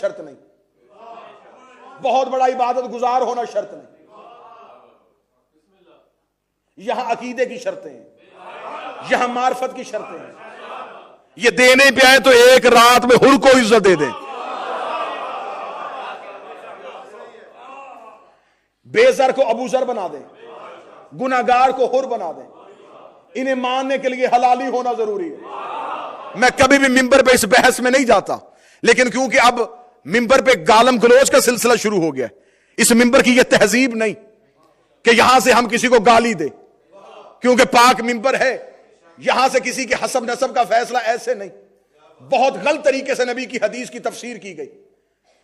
شرط نہیں، بہت بڑا عبادت گزار ہونا شرط نہیں، یہاں عقیدے کی شرطیں ہیں، یہاں معرفت کی شرطیں ہیں. یہ دینے پہ آئے تو ایک رات میں حر کو عزت دے دیں، بے زر کو ابو زر بنا دیں، گناہگار کو حر بنا دیں. انہیں ماننے کے لیے حلالی ہونا ضروری ہے. میں کبھی بھی ممبر پہ اس بحث میں نہیں جاتا، لیکن کیونکہ اب ممبر پہ گالم گلوچ کا سلسلہ شروع ہو گیا ہے، اس ممبر کی یہ تہذیب نہیں کہ یہاں سے ہم کسی کو گالی دیں، کیونکہ پاک ممبر ہے، یہاں سے کسی کے حسب نسب کا فیصلہ ایسے نہیں. بہت غلط طریقے سے نبی کی حدیث کی تفسیر کی گئی.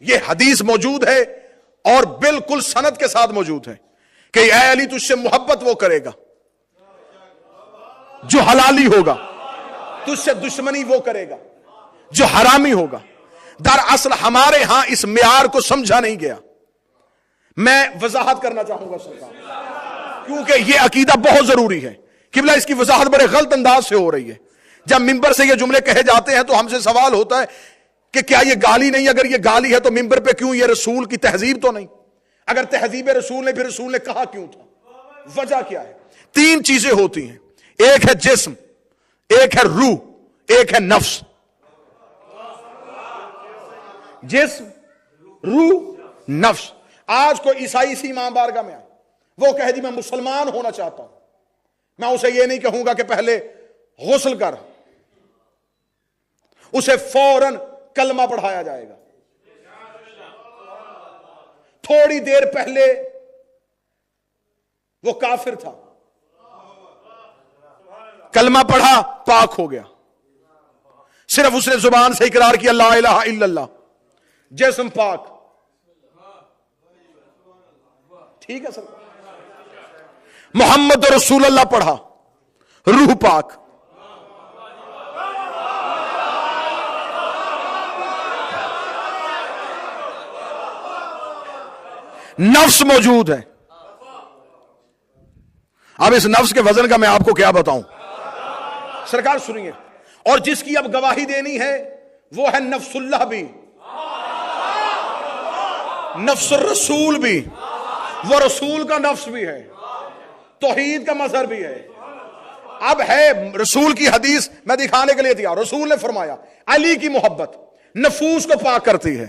یہ حدیث موجود ہے اور بالکل سند کے ساتھ موجود ہے کہ اے علی تجھ سے محبت وہ کرے گا جو حلالی ہوگا، تجھ سے دشمنی وہ کرے گا جو حرامی ہوگا. دراصل ہمارے ہاں اس معیار کو سمجھا نہیں گیا. میں وضاحت کرنا چاہوں گا سرکار، کیونکہ یہ عقیدہ بہت ضروری ہے. قبلہ اس کی وضاحت بڑے غلط انداز سے ہو رہی ہے. جب ممبر سے یہ جملے کہے جاتے ہیں تو ہم سے سوال ہوتا ہے کہ کیا یہ گالی نہیں؟ اگر یہ گالی ہے تو ممبر پہ کیوں؟ یہ رسول کی تہذیب تو نہیں. اگر تہذیب رسول نے، پھر رسول نے کہا کیوں تھا؟ وجہ کیا ہے؟ 3 چیزیں ہوتی ہیں، ایک ہے جسم، ایک ہے روح، ایک ہے نفس. جسم، روح، نفس. آج کوئی عیسائی سی امام بارگاہ میں آئے، وہ کہے جی میں مسلمان ہونا چاہتا ہوں، میں اسے یہ نہیں کہوں گا کہ پہلے غسل کر، اسے فوراً کلمہ پڑھایا جائے گا. تھوڑی دیر پہلے وہ کافر تھا، کلمہ پڑھا پاک ہو گیا، صرف اس نے زبان سے اقرار کیا لا الہ الا اللہ، جسم پاک. ٹھیک ہے سر. محمد رسول اللہ پڑھا، روح پاک. نفس موجود ہے. اب اس نفس کے وزن کا میں آپ کو کیا بتاؤں سرکار، سنیے. اور جس کی اب گواہی دینی ہے وہ ہے نفس اللہ بھی، نفس الرسول بھی، وہ رسول کا نفس بھی ہے، توحید کا مظہر بھی ہے. اب ہے رسول کی حدیث میں دکھانے کے لیے تیار. رسول نے فرمایا علی کی محبت نفوس کو پاک کرتی ہے،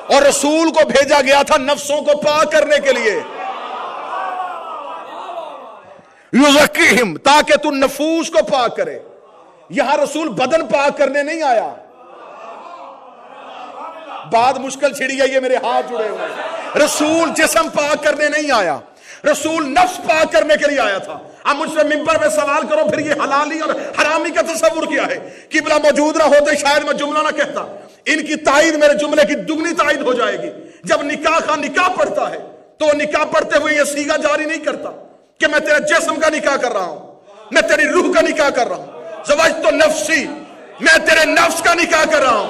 اور رسول کو بھیجا گیا تھا نفسوں کو پاک کرنے کے لیے. یزکیہم، تاکہ تو نفوس کو پاک کرے. یہاں رسول بدن پاک کرنے نہیں آیا. بات مشکل چھڑی ہے، یہ میرے ہاتھ جڑے ہوئے ہیں. رسول جسم پاک کرنے نہیں آیا، رسول نفس پاک کرنے کے لیے آیا تھا. اب مجھ سے ممبر میں سوال کرو پھر یہ حلالی اور حرامی کا تصور کیا ہے؟ قبلہ موجود نہ ہوتے شاید میں جملہ نہ کہتا. ان کی تائید میرے جملے کی دگنی تائید ہو جائے گی. جب نکاح کا نکاح پڑھتا ہے تو نکاح پڑھتے ہوئے یہ صیغہ جاری نہیں کرتا کہ میں تیرے جسم کا نکاح کر رہا ہوں، میں تیری روح کا نکاح کر رہا ہوں. زوجت نفسی، میں تیرے نفس کا نکاح کر رہا ہوں.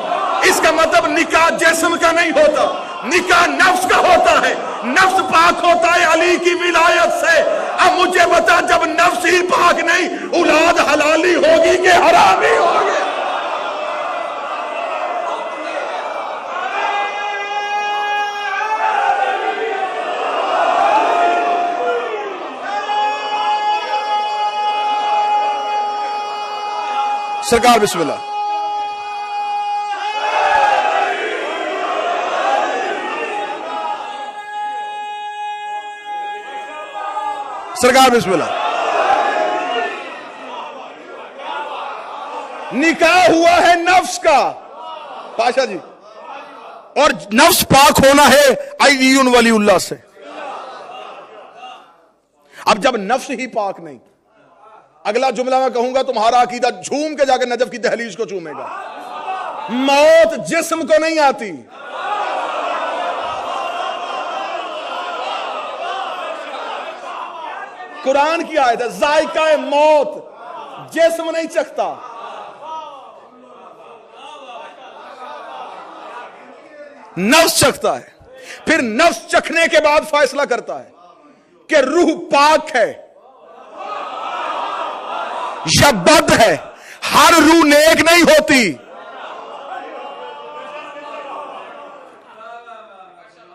اس کا مطلب نکاح جسم کا نہیں ہوتا، نکاح نفس کا ہوتا ہے. نفس پاک ہوتا ہے علی کی ولایت سے. اب مجھے بتا، جب نفس ہی پاک نہیں، اولاد حلالی ہوگی کہ حرامی ہوگی؟ سرکار بسم اللہ. سرکار بسم اللہ. نکاح ہوا ہے نفس کا پاشا جی، اور نفس پاک ہونا ہے علی ولی اللہ سے. اب جب نفس ہی پاک نہیں، اگلا جملہ میں کہوں گا تمہارا عقیدہ جھوم کے جا کے نجف کی دہلیز کو چومے گا. موت جسم کو نہیں آتی. قرآن کی آیت ہے ذائقہ موت جسم نہیں چکھتا. نفس چکھتا ہے. پھر نفس چکھنے کے بعد فیصلہ کرتا ہے کہ روح پاک ہے یا بد ہے. ہر روح نیک نہیں ہوتی.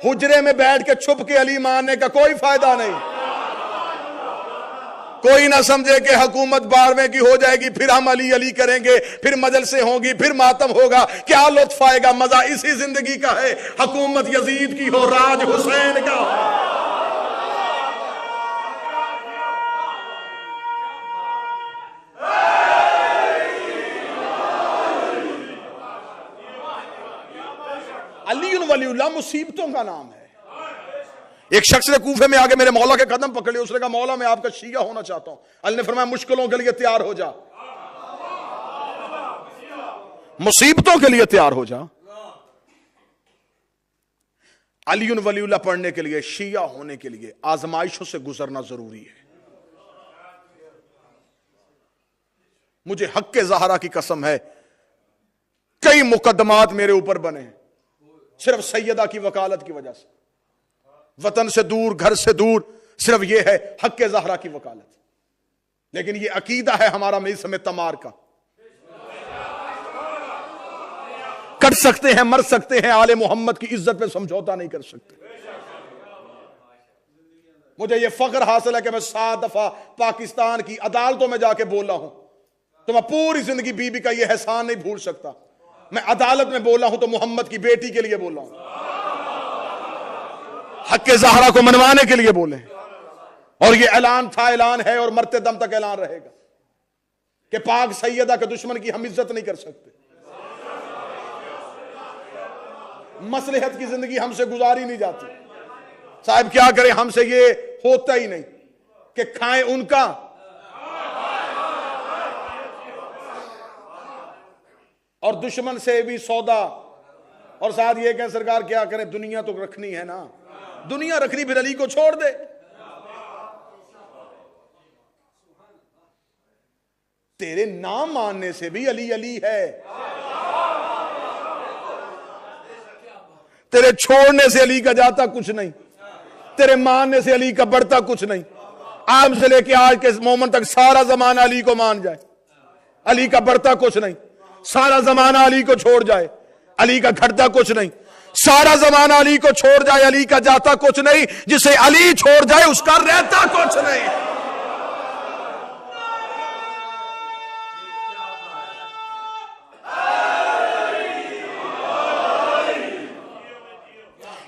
حجرے میں بیٹھ کے چھپ کے علی ماننے کا کوئی فائدہ نہیں. کوئی نہ سمجھے کہ حکومت 12ویں کی ہو جائے گی پھر ہم علی علی کریں گے، پھر مجلسیں ہوں گی، پھر ماتم ہوگا. کیا لطف آئے گا؟ مزہ اسی زندگی کا ہے. حکومت یزید کی ہو، راج حسین کا ہو. علی ولی اللہ مصیبتوں کا نام ہے. ایک شخص نے کوفے میں آگے میرے مولا کے قدم پکڑے، اس نے کہا مولا میں آپ کا شیعہ ہونا چاہتا ہوں. علی نے فرمایا مشکلوں کے لیے تیار ہو جا، مصیبتوں کے لیے تیار ہو جا. علی ولی اللہ پڑھنے کے لیے، شیعہ ہونے کے لیے آزمائشوں سے گزرنا ضروری ہے. مجھے حق زہرا کی قسم ہے کئی مقدمات میرے اوپر بنے ہیں صرف سیدہ کی وکالت کی وجہ سے. وطن سے دور، گھر سے دور، صرف یہ ہے حق زہرا کی وکالت. لیکن یہ عقیدہ ہے ہمارا مجلس میں تمار کا. کٹ سکتے ہیں، مر سکتے ہیں، آل محمد کی عزت پہ سمجھوتا نہیں کر سکتے. مجھے یہ فخر حاصل ہے کہ میں 7 دفعہ پاکستان کی عدالتوں میں جا کے بولا ہوں، تو میں پوری زندگی بی بی کا یہ احسان نہیں بھول سکتا. میں عدالت میں بولا ہوں تو محمد کی بیٹی کے لیے بولا ہوں، حق زہرا کو منوانے کے لیے بولے. اور یہ اعلان تھا، اعلان ہے، اور مرتے دم تک اعلان رہے گا کہ پاک سیدہ کے دشمن کی ہم عزت نہیں کر سکتے. مصلحت کی زندگی ہم سے گزاری نہیں جاتی. صاحب کیا کریں، ہم سے یہ ہوتا ہی نہیں کہ کھائیں ان کا اور دشمن سے بھی سودا، اور ساتھ یہ کہ سرکار کیا کرے، دنیا تو رکھنی ہے نا، دنیا رکھنی، پھر علی کو چھوڑ دے. تیرے نام ماننے سے بھی علی علی ہے، تیرے چھوڑنے سے علی کا جاتا کچھ نہیں، تیرے ماننے سے علی کا بڑھتا کچھ نہیں. آج سے لے کے آج کے مومن تک سارا زمانہ علی کو مان جائے، علی کا بڑھتا کچھ نہیں. سارا زمانہ علی کو چھوڑ جائے، علی کا گھٹتا کچھ نہیں. سارا زمانہ علی کو چھوڑ جائے، علی کا جاتا کچھ نہیں. جسے علی چھوڑ جائے اس کا رہتا کچھ نہیں.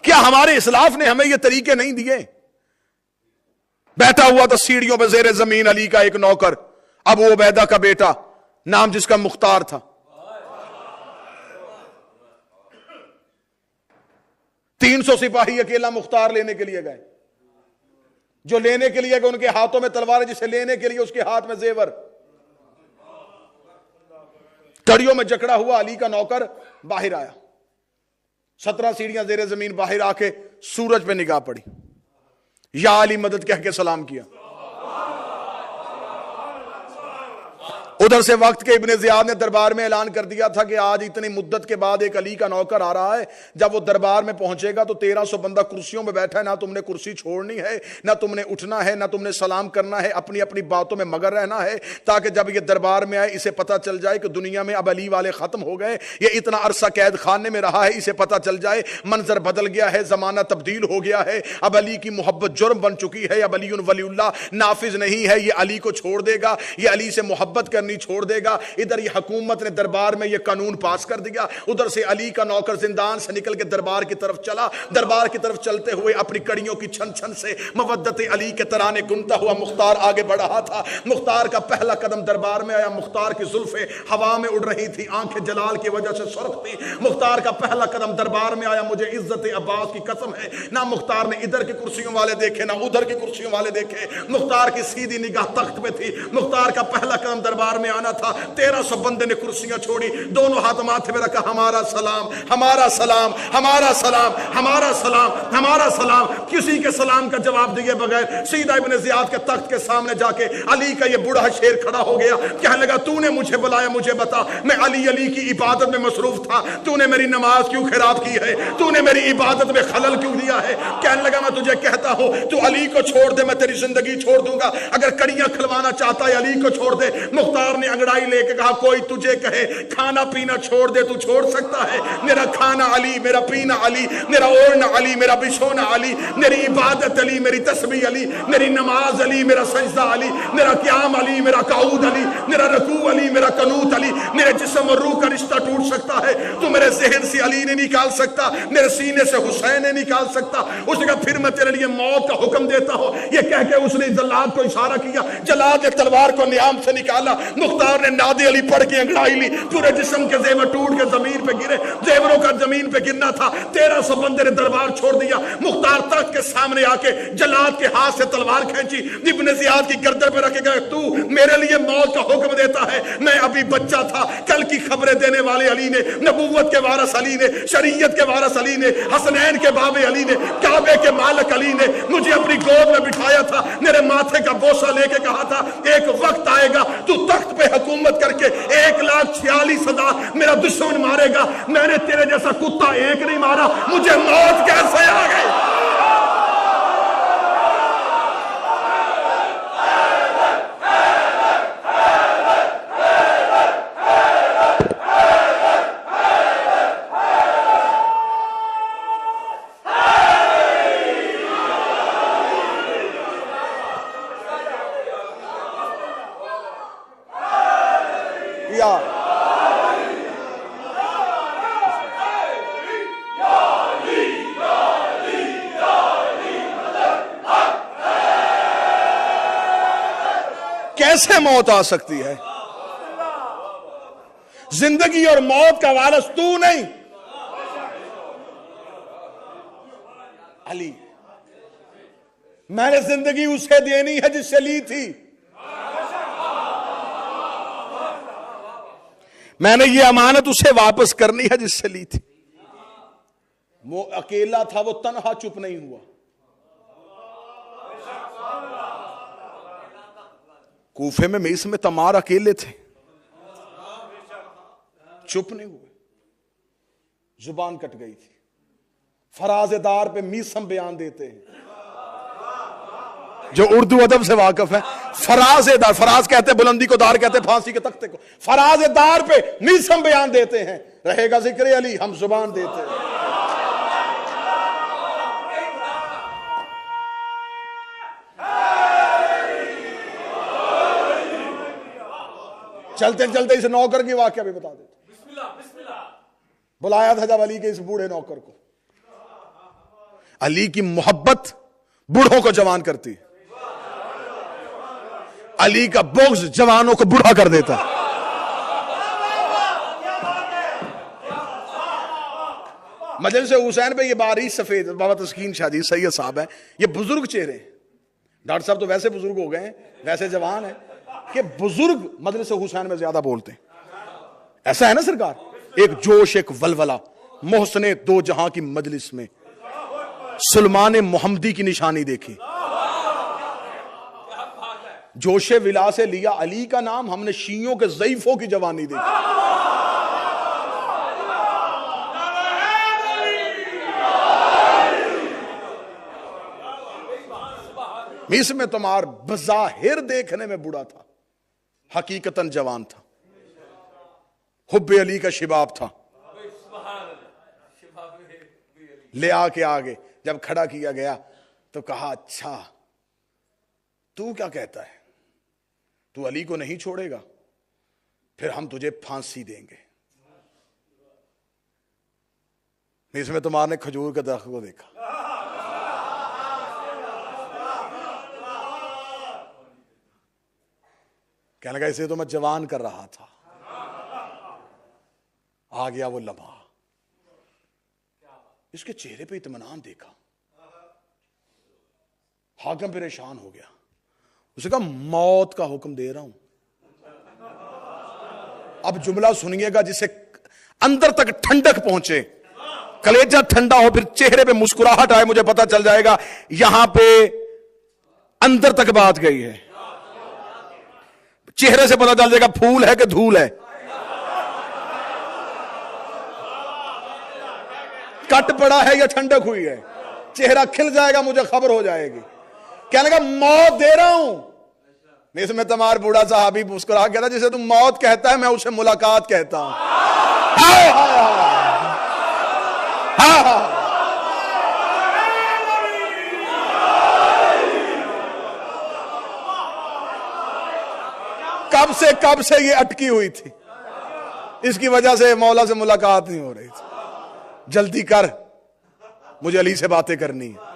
کیا ہمارے اسلاف نے ہمیں یہ طریقے نہیں دیے؟ بیٹھا ہوا تھا سیڑھیوں پہ زیر زمین علی کا ایک نوکر، ابو عبیدہ کا بیٹا، نام جس کا مختار تھا. 300 سپاہی اکیلا مختار لینے کے لیے گئے. جو لینے کے لیے گئے ان کے ہاتھوں میں تلوار، جسے لینے کے لیے اس کے ہاتھ میں زیور. کڑیوں میں جکڑا ہوا علی کا نوکر باہر آیا. 17 سیڑھیاں زیر زمین باہر آ کے سورج پہ نگاہ پڑی، یا علی مدد کہہ کے سلام کیا. ادھر سے وقت کے ابن زیاد نے دربار میں اعلان کر دیا تھا کہ آج اتنی مدت کے بعد ایک علی کا نوکر آ رہا ہے. جب وہ دربار میں پہنچے گا تو 1300 بندہ کرسیوں میں بیٹھا ہے، نہ تم نے کرسی چھوڑنی ہے، نہ تم نے اٹھنا ہے، نہ تم نے سلام کرنا ہے، اپنی اپنی باتوں میں مگر رہنا ہے، تاکہ جب یہ دربار میں آئے اسے پتہ چل جائے کہ دنیا میں اب علی والے ختم ہو گئے. یہ اتنا عرصہ قید خانے میں رہا ہے، اسے پتہ چل جائے منظر بدل گیا ہے، زمانہ تبدیل ہو گیا ہے، اب علی کی محبت جرم بن چکی ہے، اب علی ولی اللہ نافذ نہیں ہے. یہ علی کو چھوڑ دے گا، یہ علی سے محبت کرنی چھوڑ دے گا. ادھر یہ حکومت نے دربار میں یہ قانون پاس کر دیا، ادھر سے علی کا نوکر زندان سے نکل کے دربار کی طرف چلا. دربار کی طرف چلتے ہوئے اپنی کڑیوں کی چھن چھن سے مودت علی کے ترانے گنتا ہوا مختار آگے بڑھ رہا تھا. مختار کا پہلا قدم دربار میں آیا. مختار کی زلفیں ہوا میں اڑ رہی تھی، آنکھیں جلال کی وجہ سے سرخ تھی. مختار کا پہلا قدم دربار میں آیا. مجھے عزت عباس کی قسم ہے، نہ مختار نے ادھر کی کرسیوں والے دیکھے نہ ادھر کی کرسیوں والے دیکھے. مختار کی سیدھی نگاہ تخت پہ تھی. مختار کا پہلا قدم دربار میں آنا تھا. 1300 بندے نے کرسیاں چھوڑی، دونوں ہاتھ ماتھے میں رکھا، ہمارا سلام، ہمارا سلام، ہمارا سلام، ہمارا سلام، ہمارا سلام. کسی کے سلام کا جواب دیے بغیر سیدھا ابن زیاد کے تخت کے سامنے جا کے علی کا یہ بوڑھا شیر کھڑا ہو گیا، کہنے لگا تو نے مجھے بلایا، مجھے بتا، میں علی کی عبادت میں مصروف تھا، تو نے میری نماز کیوں خراب کی ہے، تو نے میری عبادت میں خلل کیوں دیا ہے؟ کہنے لگا میں تجھے کہتا ہوں تو علی کو چھوڑ دے، میں تیری زندگی چھوڑ دوں گا، اگر کڑیاں کھلوانا چاہتا ہے علی کو چھوڑ دے۔ مختار نے انگڑائی لے کے کہا کوئی تجھے کہے کھانا پینا چھوڑ دے تو چھوڑ سکتا ہے؟ میرا کھانا علی، میرا پینا علی، میرا اوڑھنا علی، میرا بچھونا علی، میری عبادت علی، میری تسبیح علی، میری نماز علی، میرا سجدہ علی، میرا قیام علی، میرا قعود علی، میرا رکوع علی، میرا قنوت علی۔ میرے جسم اور روح کا رشتہ ٹوٹ سکتا ہے تو میرے ذہن سے علی نے نکال سکتا، میرے سینے سے حسین نے نکال سکتا۔ اس نے کہا پھر میں تیرے لیے موت کا حکم دیتا ہوں۔ یہ کہہ کے اس نے جلاد کو اشارہ کیا، جلاد نے تلوار کو نیام سے نکالا، مختار نے ناد علی پڑھ کے انگڑائی لی، پورے جسم کے زیور ٹوٹ کے زمین پہ گرے، زیوروں کا زمین پہ گرنا تھا، 1300 بندے نے دربار چھوڑ دیا۔ مختار تخت کے سامنے آ کے جلاد کے ہاتھ سے تلوار کھینچی، ابن زیاد کی گردن پہ رکھے گئے، تو میرے لیے موت کا حکم دیتا ہے؟ میں ابھی بچہ تھا، کل کی خبریں دینے والے علی نے، نبوت کے وارث علی نے، شریعت کے وارث علی نے، حسنین کے باب علی نے، کعبے کے مالک علی نے مجھے اپنی گود میں بٹھایا تھا، میرے ماتھے کا بوسہ لے کے کہا تھا ایک وقت آئے گا تو تخت پہ حکومت کر کے 1,46,000 میرا دشمن مارے گا، میں نے تیرے جیسا کتا ایک نہیں مارا، مجھے موت کیسے آ گئی؟ کیسے موت آ سکتی ہے؟ زندگی اور موت کا وارث تو نہیں، علی۔ میں نے زندگی اسے دینی ہے جس سے لی تھی، میں نے یہ امانت اسے واپس کرنی ہے جس سے لی تھی۔ وہ اکیلا تھا، وہ تنہا چپ نہیں ہوا۔ کوفے میں میس میں تمار اکیلے تھے، چپ نہیں ہوئے، زبان کٹ گئی تھی۔ فراز دار پہ میسم بیان دیتے ہیں، جو اردو ادب سے واقف ہے۔ فراز دار، فراز کہتے بلندی کو، دار کہتے پھانسی کے تختے کو۔ فراز دار پہ میسم بیان دیتے ہیں، رہے گا ذکر علی، ہم زبان دیتے ہیں۔ چلتے چلتے اس نوکر کی واقعہ بھی بتا دیتے۔ بلایا تھا جب علی کے اس بوڑھے نوکر کو۔ علی کی محبت بوڑھوں کو جوان کرتی، علی کا بغض جوانوں کو بوڑھا کر دیتا۔ مجلس حسین پہ یہ باریک سفید بابا تسکین شاہ جی سید صاحب ہیں، یہ بزرگ چہرے ہیں۔ ڈاکٹر صاحب تو ویسے بزرگ ہو گئے ہیں، ویسے جوان ہیں، کہ بزرگ مجلس حسین میں زیادہ بولتے ہیں۔ ایسا ہے نا سرکار، ایک جوش، ایک ولولہ، محسن دو جہاں کی مجلس میں سلمان محمدی کی نشانی دیکھی۔ جوش ولا سے لیا علی کا نام، ہم نے شیعوں کے ضعیفوں کی جوانی دیکھی۔ میس میں تمار بظاہر دیکھنے میں بوڑھا تھا، حقیقتاً جوان تھا، حب علی کا شباب تھا۔ لے آ کے آگے جب کھڑا کیا گیا تو کہا اچھا تو کیا کہتا ہے، تو علی کو نہیں چھوڑے گا؟ پھر ہم تجھے پھانسی دیں گے۔ میس میں تمار نے کھجور کے درخت کو دیکھا، کہنے لگا اسے تو میں جوان کر رہا تھا۔ آ گیا وہ لمحہ، اس کے چہرے پہ اطمینان دیکھا، حاکم پریشان ہو گیا۔ اسے کہا موت کا حکم دے رہا ہوں۔ اب جملہ سنیے گا جسے اندر تک ٹھنڈک پہنچے۔ کلیجہ ٹھنڈا ہو، پھر چہرے پہ مسکراہٹ آئے، مجھے پتا چل جائے گا یہاں پہ اندر تک بات گئی ہے. چہرے سے پتا چل جائے گا پھول ہے کہ دھول ہے، کٹ پڑا ہے یا ٹھنڈک ہوئی ہے. چہرہ کھل جائے گا، مجھے خبر ہو جائے گی. کہنے لگا موت دے رہا ہوں. اس میں تمہار بوڑھا صحابی مسکرا کہتا جسے تم موت کہتا ہے میں اسے ملاقات کہتا ہوں. کب سے یہ اٹکی ہوئی تھی، اس کی وجہ سے مولا سے ملاقات نہیں ہو رہی تھی. جلدی کر، مجھے علی سے باتیں کرنی ہے.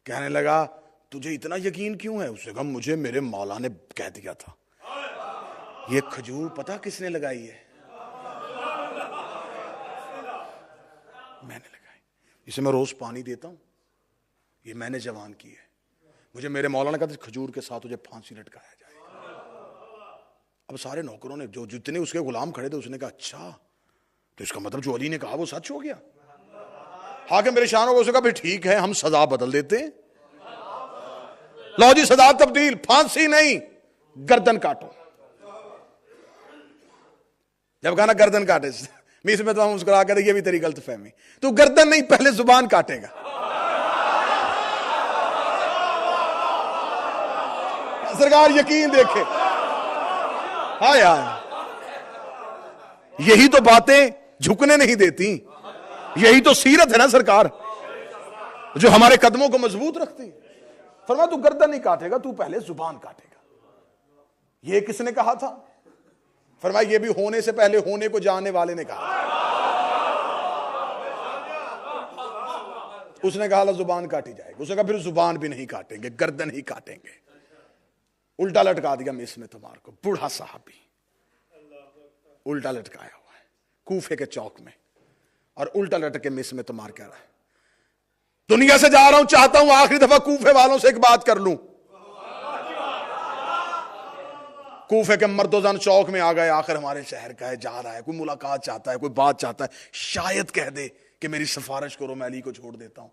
کہنے لگا تجھے اتنا یقین کیوں ہے؟ اس نے کہا مجھے میرے مولا نے کہہ دیا تھا. یہ کھجور پتا کس نے لگائی ہے؟ میں نے لگائی. اسے میں روز پانی دیتا ہوں، یہ میں نے جوان کی ہے. مجھے میرے مولا نے کہا تھا کھجور کے ساتھ تجھے پھانسی لٹکایا جائے گا. اب سارے نوکروں نے، جو جتنے اس کے غلام کھڑے تھے، اس نے کہا اچھا تو اس کا مطلب جو علی نے کہا وہ سچ ہو گیا. حاکم میرے شانوں کو، اس نے کہا بھی ٹھیک ہے ہم سزا بدل دیتے ہیں. لو جی سزا تبدیل، پھانسی نہیں، گردن کاٹو. جب کہا نا گردن کاٹے، اس میں تو ہم مسکرا کر یہ بھی تیری غلط فہمی، تو گردن نہیں پہلے زبان کاٹے گا. سرکار یقین دیکھے. ہائے ہائے، یہی تو باتیں جھکنے نہیں دیتی، یہی تو سیرت ہے نا سرکار جو ہمارے قدموں کو مضبوط رکھتی ہے. فرمایا تو گردن نہیں کاٹے گا، تو پہلے زبان کاٹے گا. یہ کس نے کہا تھا؟ فرمایا یہ بھی ہونے سے پہلے ہونے کو جاننے والے نے کہا. اس نے کہا زبان کاٹی جائے گی. اس نے کہا پھر زبان بھی نہیں کاٹیں گے، گردن ہی کاٹیں گے. الٹا لٹکا دیا میں اس میں تمہار کو. بوڑھا صحابی الٹا لٹکایا ہوا ہے کوفے کے چوک میں، اور الٹا لٹک کے مس میں تمہار کہہ رہا ہے دنیا سے جا رہا ہوں، چاہتا ہوں آخری دفعہ کوفے والوں سے ایک بات کر لوں. کوفے کے مرد و زن چوک میں آ گئے، آخر ہمارے شہر کا ہے، جا رہا ہے، کوئی ملاقات چاہتا ہے، کوئی بات چاہتا ہے. شاید کہہ دے کہ میری سفارش کرو، میں علی کو چھوڑ دیتا ہوں.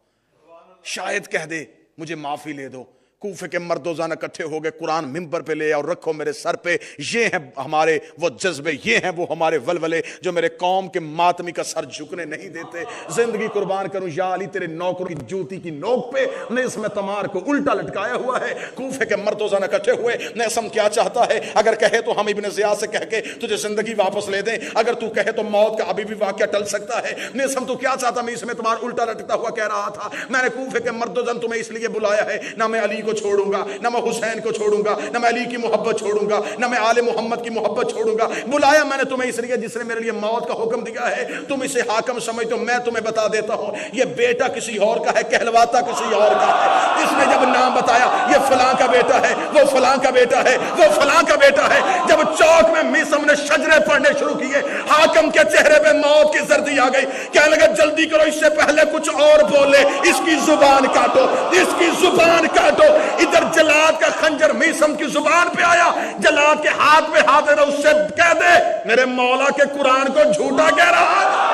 شاید کہہ دے مجھے معافی لے دو. کوفے کے مرد و زن اکٹھے ہو گئے. قرآن ممبر پہ لے اور رکھو میرے سر پہ. یہ ہیں ہمارے وہ جذبے، یہ ہیں وہ ہمارے ولولے جو میرے قوم کے ماتمی کا سر جھکنے نہیں دیتے. زندگی قربان کروں یا علی تیرے نوکروں کی جوتی کی نوک پہ نیس میں تمار کو الٹا لٹکایا ہوا ہے. کوفے کے مرد و زن اکٹھے ہوئے. نیسم کیا چاہتا ہے؟ اگر کہے تو ہم ابن زیاد سے کہہ کے تجھے زندگی واپس لے دیں، اگر تو کہے تو موت کا ابھی بھی واقعہ ٹل سکتا ہے. نیسم تو کیا چاہتا؟ میں اس میں تمہار الٹا لٹکتا ہوا کہہ رہا تھا میں نے کوفے کے مرد و زن تمہیں اس لیے بلایا ہے، نہ میں علی کو چھوڑوں گا، نہ میں حسین کو چھوڑوں گا، نہ میں علی کی محبت چھوڑوں گا، نہ میں آل محمد کی محبت چھوڑوں گا. بلایا میں نے تمہیں اس لیے جس نے میرے لیے موت کا حکم دیا ہے. تم اسے حاکم سمجھتے ہو، میں تمہیں بتا دیتا ہوں یہ بیٹا کسی اور کا ہے، کہلواتا کسی اور کا ہے. اس نے جب نام بتایا یہ فلاں کا بیٹا ہے، وہ فلاں کا بیٹا ہے، وہ فلاں کا بیٹا ہے. جب چوک میں میسم نے شجرے پڑھنے شروع کیے، حاکم کے چہرے پہ موت کی زردی آ گئی. کہنے لگا جلدی کرو، اس سے پہلے کچھ اور بولے، اس کی زبان کاٹو، اس کی زبان کاٹو. ادھر جلاد کا خنجر میسم کی زبان پہ آیا. جلاد کے ہاتھ میں ہاتھ دے، اس سے کہہ دے میرے مولا کے قرآن کو جھوٹا کہہ رہا ہے.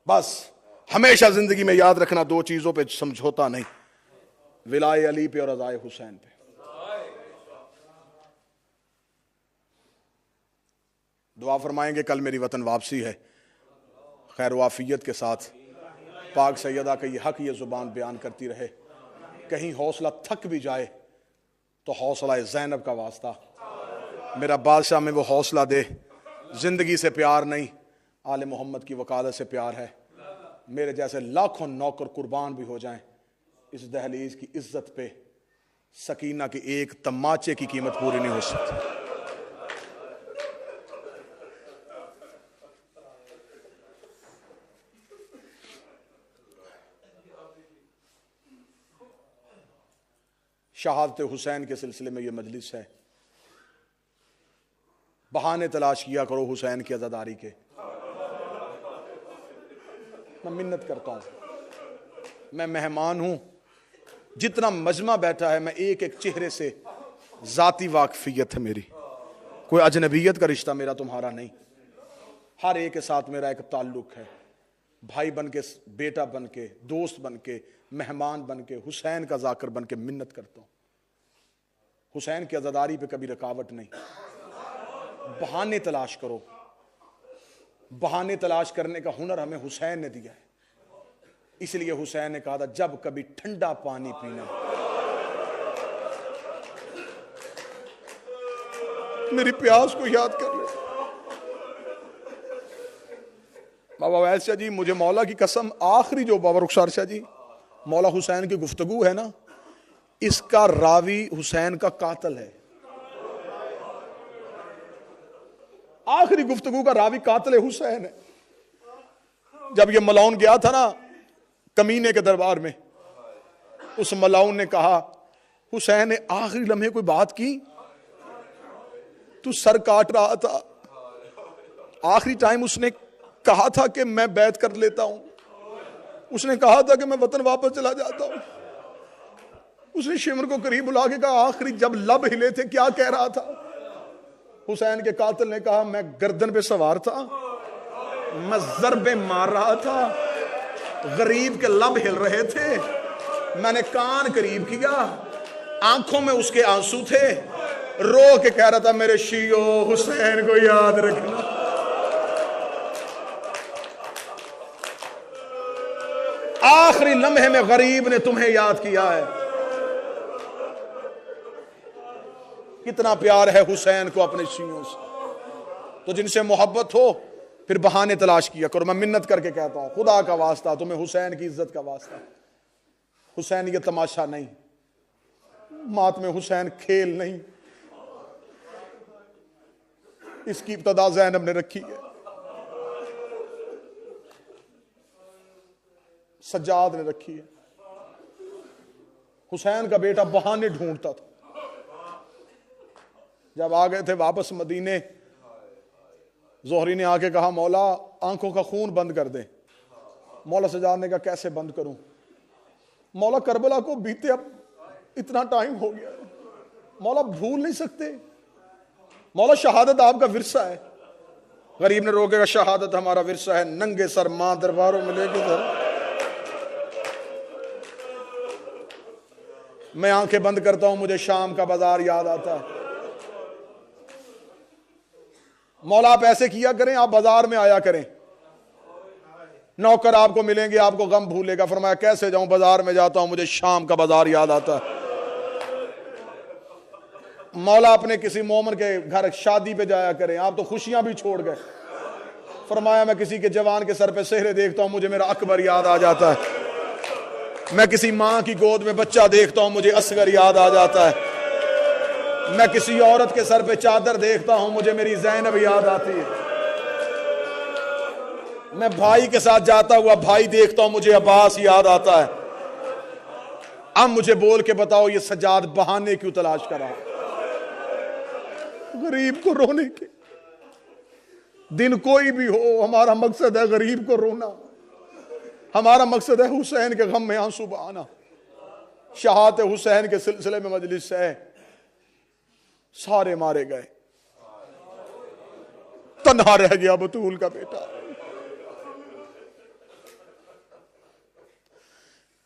بس ہمیشہ زندگی میں یاد رکھنا، دو چیزوں پہ سمجھوتا نہیں، ولائے علی پہ اور رضائے حسین پہ. دعا فرمائیں گے. کل میری وطن واپسی ہے، خیر و عافیت کے ساتھ. پاک سیدہ کا یہ حق یہ زبان بیان کرتی رہے. کہیں حوصلہ تھک بھی جائے تو حوصلہ زینب کا واسطہ میرا بادشاہ میں وہ حوصلہ دے. زندگی سے پیار نہیں، آل محمد کی وکالت سے پیار ہے. میرے جیسے لاکھوں نوکر قربان بھی ہو جائیں، اس دہلیز کی عزت پہ سکینہ کی ایک تماچے کی قیمت پوری نہیں ہو سکتی. شہادت حسین کے سلسلے میں یہ مجلس ہے. بہانے تلاش کیا کرو حسین کی عزاداری کے. میں منت کرتا ہوں، میں مہمان ہوں، جتنا مجمع بیٹھا ہے میں ایک ایک چہرے سے ذاتی واقفیت ہے میری، کوئی اجنبیت کا رشتہ میرا تمہارا نہیں. ہر ایک کے ساتھ میرا ایک تعلق ہے، بھائی بن کے، بیٹا بن کے، دوست بن کے، مہمان بن کے، حسین کا ذاکر بن کے منت کرتا ہوں. حسین کی عزاداری پہ کبھی رکاوٹ نہیں. بہانے تلاش کرو. بہانے تلاش کرنے کا ہنر ہمیں حسین نے دیا ہے. اس لیے حسین نے کہا تھا جب کبھی ٹھنڈا پانی پینا، میری پیاس کو یاد کر لے. بابا ویس شاہ جی، مجھے مولا کی قسم، آخری جو بابا رخسار شاہ جی مولا حسین کی گفتگو ہے نا، اس کا راوی حسین کا قاتل ہے. آخری گفتگو کا راوی قاتل حسین ہے. جب یہ ملاؤن گیا تھا نا کمینے کے دربار میں، اس ملاؤن نے کہا حسین نے آخری لمحے کوئی بات کی، تو سر کاٹ رہا تھا، آخری ٹائم اس نے کہا تھا کہ میں بیعت کر لیتا ہوں، اس نے کہا تھا کہ میں وطن واپس چلا جاتا ہوں. اس نے شمر کو قریب بلا کے کہا آخری جب لب ہلے تھے کیا کہہ رہا تھا؟ حسین کے قاتل نے کہا میں گردن پہ سوار تھا، میں ضربیں مار رہا تھا، غریب کے لب ہل رہے تھے، میں نے کان قریب کیا، آنکھوں میں اس کے آنسو تھے، رو کے کہہ رہا تھا میرے شیعو حسین کو یاد رکھنا. آخری لمحے میں غریب نے تمہیں یاد کیا ہے. کتنا پیار ہے حسین کو اپنے شیعوں سے. تو جن سے محبت ہو پھر بہانے تلاش کیا کرو. میں منت کر کے کہتا ہوں خدا کا واسطہ، تمہیں حسین کی عزت کا واسطہ، حسین یہ تماشا نہیں، ماتم حسین کھیل نہیں. اس کی ابتدا زینب نے رکھی ہے، سجاد نے رکھی ہے. حسین کا بیٹا بہانے ڈھونڈتا تھا. جب آ گئے تھے واپس مدینے، زہری نے آ کے کہا مولا آنکھوں کا خون بند کر دیں. مولا سجاد نے کہا کیسے بند کروں؟ مولا کربلا کو بیتے اب اتنا ٹائم ہو گیا، مولا بھول نہیں سکتے، مولا شہادت آپ کا ورثہ ہے. غریب نے روکے گا شہادت ہمارا ورثہ ہے، ننگے سر ماں درباروں میں لے کے در. میں آنکھیں بند کرتا ہوں مجھے شام کا بازار یاد آتا ہے. مولا آپ ایسے کیا کریں، آپ بازار میں آیا کریں، نوکر آپ کو ملیں گے، آپ کو غم بھولے گا. فرمایا کیسے جاؤں، بازار میں جاتا ہوں مجھے شام کا بازار یاد آتا ہے. مولا اپنے کسی مومن کے گھر شادی پہ جایا کریں، آپ تو خوشیاں بھی چھوڑ گئے. فرمایا میں کسی کے جوان کے سر پہ سہرے دیکھتا ہوں مجھے میرا اکبر یاد آ جاتا ہے. میں کسی ماں کی گود میں بچہ دیکھتا ہوں مجھے اصغر یاد آ جاتا ہے. میں کسی عورت کے سر پہ چادر دیکھتا ہوں مجھے میری زینب یاد آتی ہے. میں بھائی کے ساتھ جاتا ہوا بھائی دیکھتا ہوں مجھے عباس یاد آتا ہے. اب مجھے بول کے بتاؤ یہ سجاد بہانے کیوں تلاش کر رہا؟ غریب کو رونے کے دن کوئی بھی ہو، ہمارا مقصد ہے غریب کو رونا، ہمارا مقصد ہے حسین کے غم میں آنسو بہانا. شہادت حسین کے سلسلے میں مجلس ہے، سارے مارے گئے، تنہا رہ گیا بطول کا بیٹا.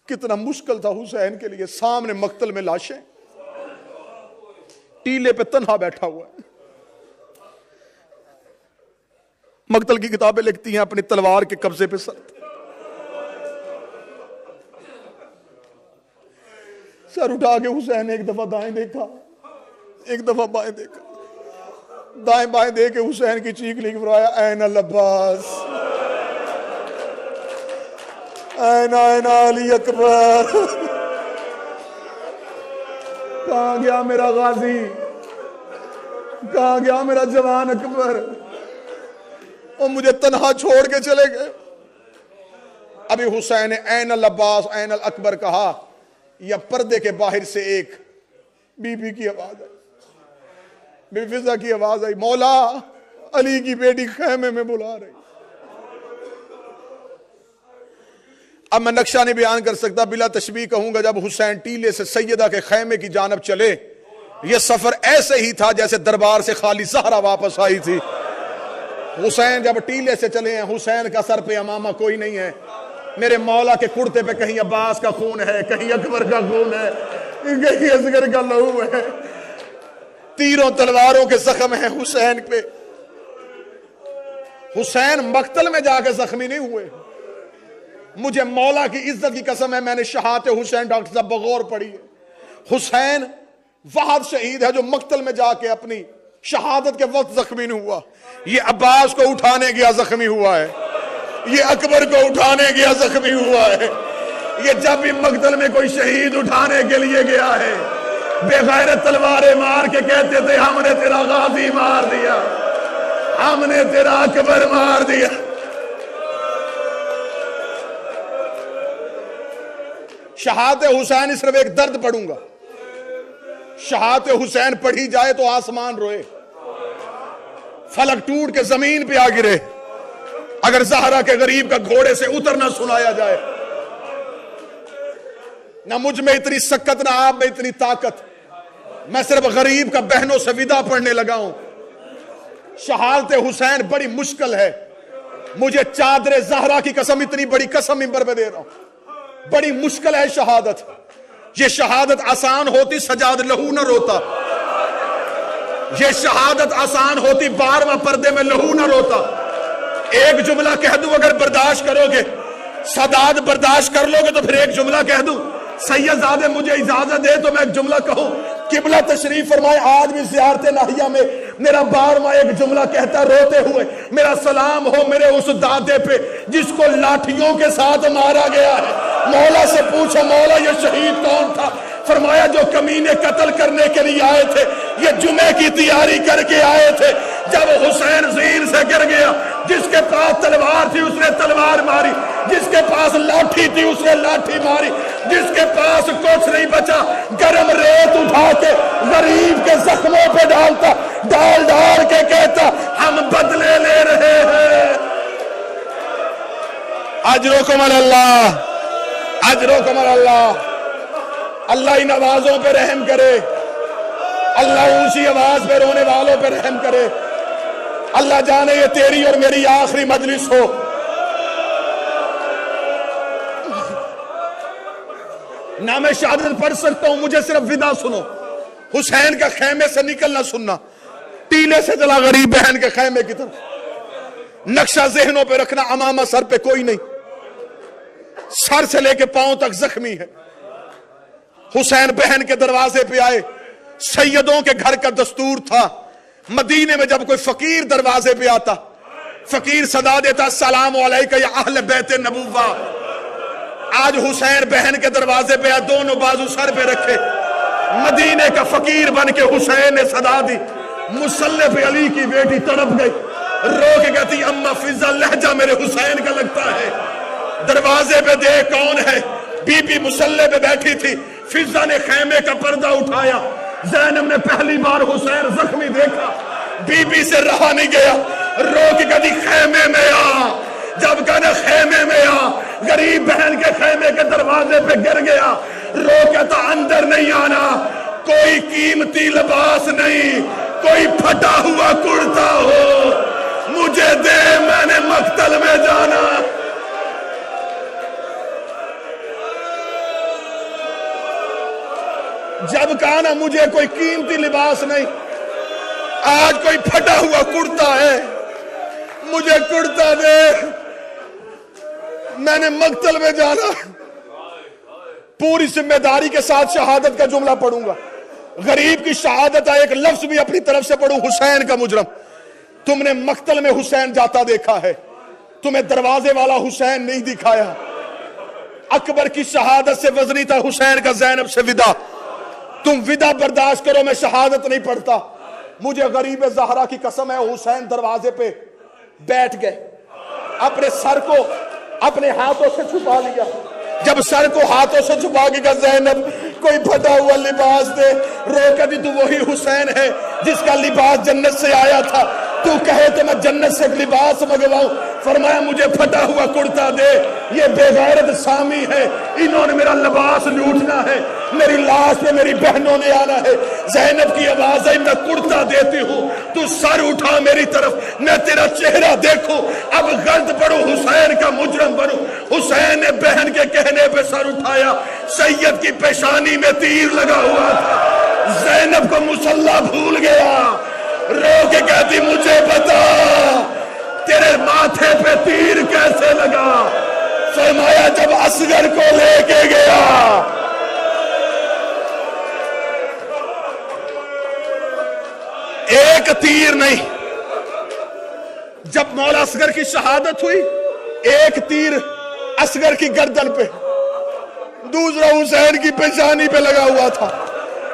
کتنا مشکل تھا حسین کے لیے، سامنے مقتل میں لاشیں، ٹیلے پہ تنہا بیٹھا ہوا ہے. مقتل کی کتابیں لکھتی ہیں اپنی تلوار کے قبضے پہ سر اٹھا کے حسین نے ایک دفعہ دائیں دیکھا، ایک دفعہ بائیں دیکھا، دائیں بائیں دے کے حسین کی چیخ لی، فرمایا این العباس، این علی اکبر. کہاں گیا میرا غازی، کہاں گیا میرا جوان اکبر؟ اور مجھے تنہا چھوڑ کے چلے گئے. ابھی حسین نے این العباس این الاکبر کہا، یا پردے کے باہر سے ایک بی بی کی آواز ہے، بی بی فضہ کی آواز آئی، مولا علی کی بیٹی خیمے میں بلا رہی۔ اب میں نقشہ نہیں بیان کر سکتا، بلا تشبیہ کہوں گا، جب حسین ٹیلے سے سیدہ کے خیمے کی جانب چلے، یہ سفر ایسے ہی تھا جیسے دربار سے خالی زہرا واپس آئی تھی۔ حسین جب ٹیلے سے چلے ہیں، حسین کا سر پہ امامہ کوئی نہیں ہے، میرے مولا کے کرتے پہ کہیں عباس کا خون ہے، کہیں اکبر کا خون ہے، کہیں اصغر کا لہو ہے، تیروں تلواروں کے زخم ہیں حسین پہ۔ حسین مقتل میں جا کے زخمی نہیں ہوئے، مجھے مولا کی عزت کی قسم ہے، میں نے شہادت حسین ڈاکٹر صاحب بغور پڑھی ہے، حسین وحد شہید ہے جو مقتل میں جا کے اپنی شہادت کے وقت زخمی نہیں ہوا۔ یہ عباس کو اٹھانے گیا زخمی ہوا ہے، یہ اکبر کو اٹھانے گیا زخمی ہوا ہے، یہ جب بھی مقتل میں کوئی شہید اٹھانے کے لیے گیا ہے، بے غیرت تلواریں مار کے کہتے تھے ہم نے تیرا غازی مار دیا، ہم نے تیرا اکبر مار دیا۔ شہادت حسین صرف ایک درد پڑھوں گا، شہادت حسین پڑھی جائے تو آسمان روئے، فلک ٹوٹ کے زمین پہ آ گرے، اگر زہرا کے غریب کا گھوڑے سے اترنا سنایا جائے۔ نہ مجھ میں اتنی سکت، نہ آپ میں اتنی طاقت، میں صرف غریب کا بہنوں سے ودا پڑھنے لگا ہوں۔ شہادت حسین بڑی مشکل ہے، مجھے چادر زہرا کی قسم، اتنی بڑی قسم منبر پہ دے رہا ہوں، بڑی مشکل ہے شہادت۔ یہ شہادت آسان ہوتی سجاد لہو نہ روتا، یہ شہادت آسان ہوتی 12واں پردے میں لہو نہ روتا۔ ایک جملہ کہہ دوں اگر برداشت کرو گے، سادات برداشت کر لو گے تو پھر ایک جملہ کہہ دوں۔ سید زادے مجھے اجازت دے تو میں ایک جملہ کہوں، قبلہ تشریف فرمائے، آج بھی زیارت ناہیہ میں میرا 12واں ایک جملہ کہتا روتے ہوئے، میرا سلام ہو میرے اس دادے پہ جس کو لاٹھیوں کے ساتھ مارا گیا ہے۔ مولا سے پوچھا مولا یہ شہید کون تھا؟ فرمایا جو کمینے قتل کرنے کے لیے آئے تھے، یہ جمعے کی تیاری کر کے آئے تھے۔ جب حسین زین سے گر گیا، جس کے پاس تلوار تھی اس نے تلوار ماری، جس کے پاس لاٹھی تھی اس نے لاٹھی ماری، جس کے پاس کچھ نہیں بچا گرم ریت اٹھا کے غریب کے زخموں پہ ڈالتا، ڈال ڈال کے کہتا ہم بدلے لے رہے ہیں۔ اجرکم اللہ، اجرکم اللہ۔ اللہ ان آوازوں پہ رحم کرے، اللہ اونچی آواز پہ رونے والوں پہ رحم کرے۔ اللہ جانے یہ تیری اور میری آخری مجلس ہو۔ نہ میں شہادت پڑھ سکتا ہوں، مجھے صرف ودا سنو۔ حسین کا خیمے سے نکلنا سننا، ٹیلے سے چلا غریب بہن کے خیمے کی طرف، نقشہ ذہنوں پہ رکھنا، امامہ سر پہ کوئی نہیں، سر سے لے کے پاؤں تک زخمی ہے۔ حسین بہن کے دروازے پہ آئے، سیدوں کے گھر کا دستور تھا، مدینے میں جب کوئی فقیر دروازے پہ آتا، فقیر صدا دیتا السلام علیکہ یا اہل بیت نبوہ۔ آج حسین بہن کے دروازے پہ آئے، دونوں بازو سر پہ رکھے، مدینے کا فقیر بن کے حسین نے صدا دی، مصلی پہ علی کی بیٹی تڑپ گئی، رو کے کہتی اما فضہ لہجہ میرے حسین کا لگتا ہے۔ دروازے پہ دیکھ کون ہے، بی بی مصلی پہ بیٹھی تھی، فضہ نے خیمے کا پردہ اٹھایا، زینب نے پہلی بار حسین زخمی دیکھا، بی بی سے رہا نہیں گیا، رو کے کہتی خیمے میں آ۔ جب کہنا خیمے میں آ، غریب بہن کے خیمے کے دروازے پہ گر گیا، رو کہتا اندر نہیں آنا، کوئی قیمتی لباس نہیں، کوئی پھٹا ہوا کرتا ہو مجھے دے، میں نے مقتل میں جانا۔ جب کہا نا مجھے کوئی قیمتی لباس نہیں، آج کوئی پھٹا ہوا کرتا ہے، مجھے کرتا دے، میں نے مقتل میں جانا۔ پوری ذمہ داری کے ساتھ شہادت کا جملہ پڑھوں گا، غریب کی شہادت ہے، ایک لفظ بھی اپنی طرف سے پڑھوں، حسین کا مجرم۔ تم نے مقتل میں حسین جاتا دیکھا ہے، تمہیں دروازے والا حسین نہیں دکھایا۔ اکبر کی شہادت سے وزنی تھا حسین کا زینب سے ودا، تم ودا برداشت کرو، میں شہادت نہیں پڑھتا۔ مجھے غریب زہرا کی قسم ہے، حسین دروازے پہ بیٹھ گئے، اپنے سر کو اپنے ہاتھوں سے چھپا لیا، جب سر کو ہاتھوں سے چھپا کے کہا زینب کوئی پھٹا ہوا لباس دے. رو کے بھی تو وہی حسین ہے جس کا لباس جنت سے آیا تھا. تو کہے تو میں جنت سے لباس منگواؤں. فرمایا مجھے پھٹا ہوا کرتا دے. یہ بے غیرت سامی ہے, انہوں نے میرا لباس لوٹنا ہے, میری لاش پہ میری بہنوں نے آنا ہے. زینب کی آواز آئی, میں کرتا دیتی ہوں, تو سر اٹھا میری طرف, میں تیرا چہرہ دیکھوں. اب غلط پڑھو, حسین کا مجرم بنو. حسین نے بہن کے کہنے پہ سر اٹھایا. سید کی پیشانی میں تیر لگا ہوا تھا. زینب کو مسلح بھول گیا, رو کے کہتی مجھے بتا تیرے ماتھے پہ تیر کیسے لگا. فرمایا جب اصغر کو لے کے گیا. ایک تیر نہیں, جب مولا اصغر کی شہادت ہوئی ایک تیر اصغر کی گردن پہ, دوسرا حسین کی پیشانی پہ لگا ہوا تھا.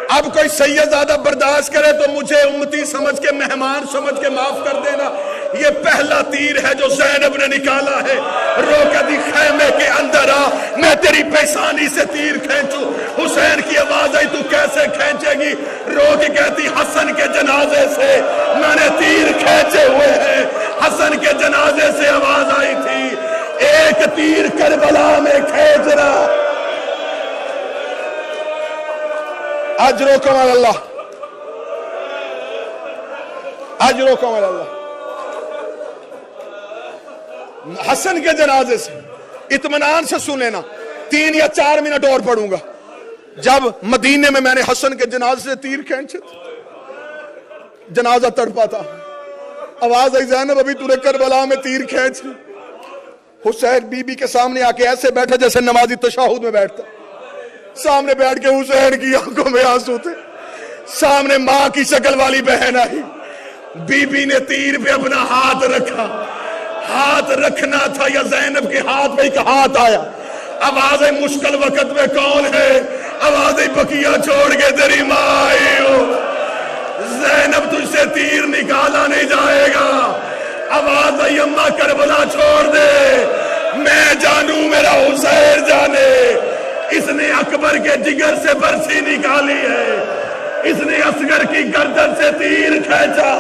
اب کوئی سیدزادہ برداشت کرے تو مجھے امتی سمجھ کے, مہمان سمجھ کے معاف کر دینا. یہ پہلا تیر ہے جو زینب نے نکالا ہے. رو کے دی خیمے کے اندر آ, میں تیری پیشانی سے تیر کھینچوں. حسین کی آواز آئی, تو کیسے کھینچے گی؟ رو کے کہتی حسن کے جنازے سے میں نے تیر کھینچے ہوئے ہیں. حسن کے جنازے سے آواز آئی تھی, ایک تیر کربلا میں کھینچ رہا. اجرکم اللہ, اجرکم اللہ. حسن کے جنازے سے اطمینان سے سن لینا, 3 یا 4 منٹ اور پڑھوں گا. جب مدینے میں نے حسن کے جنازے سے تیر کھینچے, جنازہ تڑپا تھا, آواز آئی زینب ابھی تو نے کربلا میں تیر کھینچ. حسین بی بی کے سامنے آ کے ایسے بیٹھا جیسے نمازی تشہد میں بیٹھتا. سامنے بیٹھ کے حسین کی آنکھوں میں آنسو تھے. سامنے ماں کی شکل والی بہن آئی, بی بی نے تیر پہ اپنا ہاتھ رکھا. ہاتھ رکھنا تھا یا زینب کے ہاتھ پہ ایک ہاتھ آیا. آواز مشکل وقت میں کون ہے؟ آواز بقیہ چھوڑ کے تیری ماں آئی ہو. زینب تجھ سے تیر نکالا نہیں جائے گا. آواز آئی اماں کربلا چھوڑ دے, میں جانوں میرا حسین جانے. اس نے اکبر کے جگر سے برسی نکالی ہے, اس نے اصغر کی گردن سے تیر کھینچا.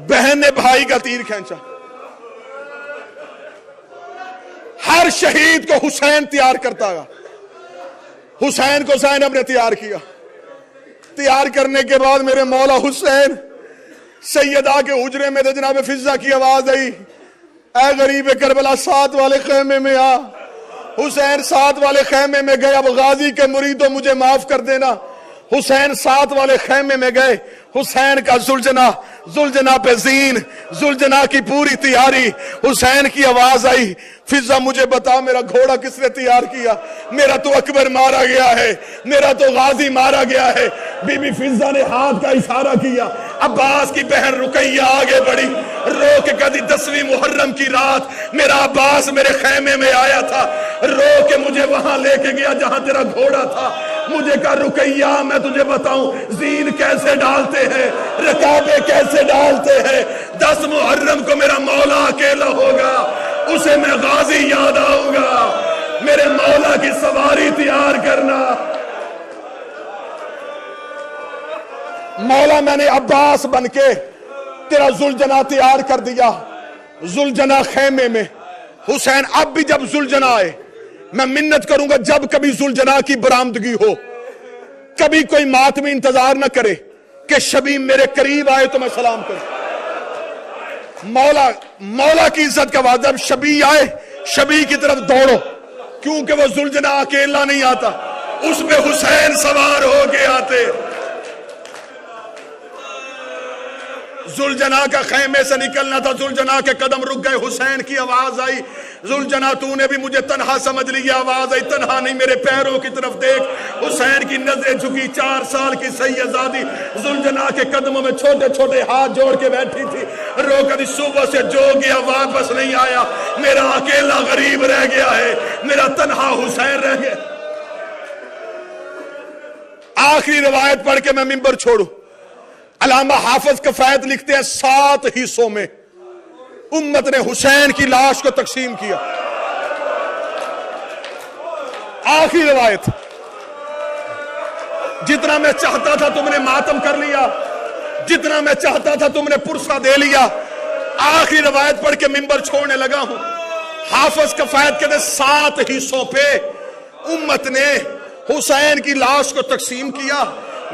بہن نے بھائی کا تیر کھینچا. ہر شہید کو حسین تیار کرتا گا. حسین کو زینب نے تیار کیا. تیار کرنے کے بعد میرے مولا حسین سیدہ کے حجرے میں جناب فضہ کی آواز آئی, اے غریب کربلا 7 والے خیمے میں آ. حسین 7 والے خیمے میں گئے. اب غازی کے مریدوں مجھے معاف کر دینا. حسین 7 والے خیمے میں گئے. حسین کا زلجنا پہ زین, زلجنا کی پوری تیاری. حسین کی آواز آئی, فضہ مجھے بتا میرا گھوڑا کس نے تیار کیا؟ میرا تو اکبر مارا گیا ہے, میرا تو غازی مارا گیا ہے. بی بی فضہ نے ہاتھ کا اشارہ کیا. عباس کی بہن رقیہ آگے بڑھی, رو کے کہتی 10ویں محرم کی رات میرا عباس میرے خیمے میں آیا تھا. رو کے مجھے وہاں لے کے گیا جہاں تیرا گھوڑا تھا. مجھے کہا رقیہ میں تجھے بتاؤں زین کیسے ڈالتے ہیں, رکابے کیسے ڈالتے ہیں. 10 محرم کو میرا مولا اکیلا ہوگا, اسے میں غازی یاد آؤں گا. میرے مولا کی سواری تیار کرنا. مولا میں نے عباس بن کے تیرا زلجنا تیار کر دیا. زلجنا خیمے میں. حسین اب بھی جب زلجنا آئے میں منت کروں گا, جب کبھی زلجنا کی برآمدگی ہو کبھی کوئی ماتمی انتظار نہ کرے کہ شبیہ میرے قریب آئے تو میں سلام کروں. مولا کی عزت کا وعدہ, جب شبیہ آئے شبیہ کی طرف دوڑو, کیونکہ وہ زلجنا اکیلا نہیں آتا, اس پہ حسین سوار ہو کے آتے. زلجنا کا خیمے سے نکلنا تھا, زلجنا کے قدم رک گئے. حسین کی آواز آئی, زلجنا تو نے بھی مجھے تنہا سمجھ لیا. آواز آئی, تنہا نہیں, میرے پیروں کی طرف دیکھ. حسین کی نظریں جھکی. 4 سال کی سیدزادی زلجنا کے قدموں میں چھوٹے چھوٹے ہاتھ جوڑ کے بیٹھی تھی. رو کر صبح سے جو گیا واپس نہیں آیا. میرا اکیلا غریب رہ گیا ہے, میرا تنہا حسین رہ گیا. آخری روایت پڑھ کے میں منبر چھوڑوں. علامہ حافظ کفایت لکھتے ہیں 7 حصوں میں امت نے حسین کی لاش کو تقسیم کیا. آخری روایت. جتنا میں چاہتا تھا تم نے ماتم کر لیا, جتنا میں چاہتا تھا تم نے پرسہ دے لیا. آخری روایت پڑھ کے منبر چھوڑنے لگا ہوں. حافظ کفایت کہتے 7 حصوں پہ امت نے حسین کی لاش کو تقسیم کیا.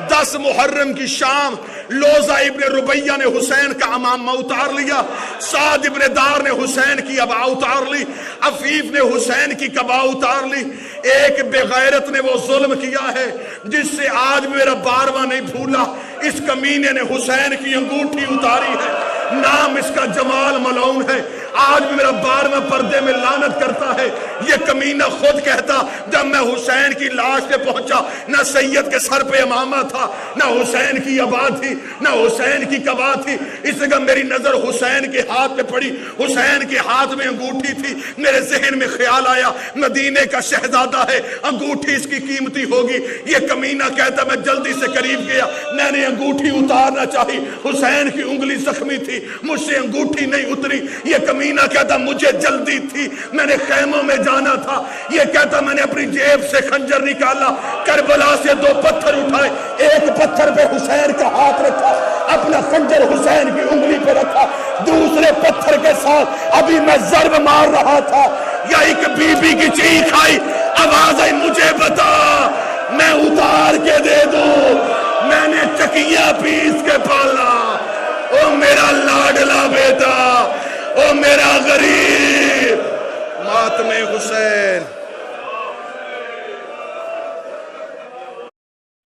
10 محرم کی شام لوزہ ابن ربیہ نے حسین کا امامہ اتار لیا. سعد ابن دار نے حسین کی ابا اتار لی. عفیف نے حسین کی قبا اتار لی. ایک بغیرت نے وہ ظلم کیا ہے جس سے آج میرا بارواں نہیں بھولا. اس کمینے نے حسین کی انگوٹھی اتاری ہے. نام اس کا جمال ملعون ہے. آج بھی میرا بارواں پردے میں لعنت کرتا ہے. یہ کمینہ خود کہتا جب میں حسین کی لاش پہ پہنچا نہ سید کے سر پہ امامہ تھا, نہ حسین کی ابا تھی, نہ حسین کی قبا تھی. اس جگہ میری نظر حسین کے ہاتھ پہ پڑی. حسین کے ہاتھ میں انگوٹھی تھی. میرے ذہن میں خیال آیا مدینے کا شہزادہ ہے, انگوٹھی اس کی قیمتی ہوگی. یہ کمینہ کہتا میں جلدی سے قریب گیا, میں نے انگوٹھی اتارنا چاہی. حسین کی انگلی زخمی تھی, مجھ سے انگوٹھی نہیں اتری. یہ کمینہ کہتا مجھے جلدی تھی, میں نے خیموں میں جانا تھا. یہ کہتا میں نے اپنی جیب سے خنجر نکالا, کربلا سے 2 پتھر اٹھائے, ایک پتھر پہ حسین کا ہاتھ رکھا, اپنا خنجر حسین کی انگلی پہ رکھا, دوسرے پتھر کے ساتھ ابھی میں ضرب مار رہا تھا. یا ایک بی بی کی چیخ آئی, آواز آئی مجھے بتا میں اتار کے دے دوں. میں نے چکیاں پیس کے پالا, او میرا لاڈلا بیٹا,